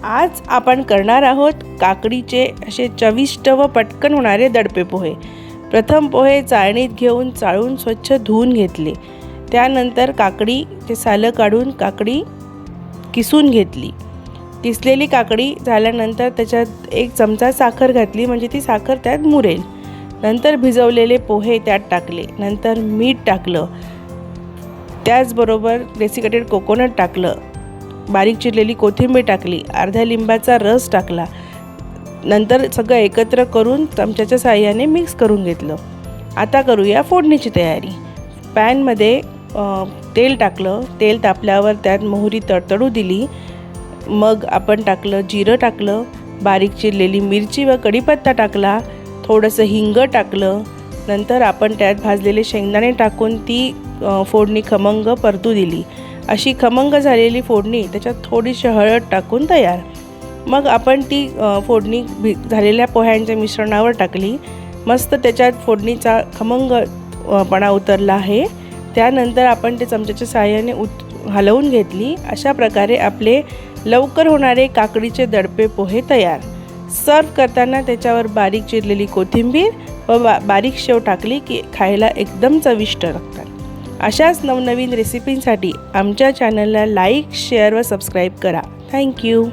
आज आपण करणार आहोत काकडीचे असे चविष्ट व पटकन होणारे दडपे पोहे। प्रथम पोहे चाळणीत घेऊन चाळून स्वच्छ धुवून घेतले। त्यानंतर काकडीचे सालं काढून काकडी किसून घेतली। किसलेली काकडी झाल्यानंतर त्याच्यात 1 चमचा साखर घातली, म्हणजे ती साखर त्यात मुरेल। नंतर भिजवलेले पोहे त्यात टाकले। नंतर मीठ टाकलं, त्याचबरोबर डेसिकेटेड कोकोनट टाकलं, बारीक चिरलेली कोथिंबीर टाकली, अर्ध्या लिंबाचा रस टाकला। नंतर सगळं एकत्र करून चमच्याच्या साहाय्याने मिक्स करून घेतलं। आता करूया फोडणीची तयारी। पॅनमध्ये तेल टाकलं। तेल तापल्यावर त्यात मोहरी तडतडू दिली। मग आपण टाकलं जिरं, टाकलं बारीक चिरलेली मिरची व कढीपत्ता टाकला, थोडंसं हिंग टाकलं। नंतर आपण त्यात भाजलेले शेंगदाणे टाकून ती फोडणी खमंग परतू दिली। अशी खमंग झालेली फोडणी त्याच्यात थोडीशी हळद टाकून तयार। मग आपण ती फोडणी झालेल्या पोह्यांच्या मिश्रणावर टाकली। मस्त त्याच्यात फोडणीचा खमंगपणा उतरला आहे। त्यानंतर आपण ते चमच्याच्या साहाय्याने हलवून घेतली। अशा प्रकारे आपले लवकर होणारे काकडीचे दडपे पोहे तयार। सर्व करताना त्याच्यावर बारीक चिरलेली कोथिंबीर व बारीक शेव टाकली की खायला एकदम चविष्ट लागतात। अशाच नवनवीन रेसिपींसाठी आमच्या चॅनलला लाईक, शेअर व सबस्क्राईब करा। थँक्यू।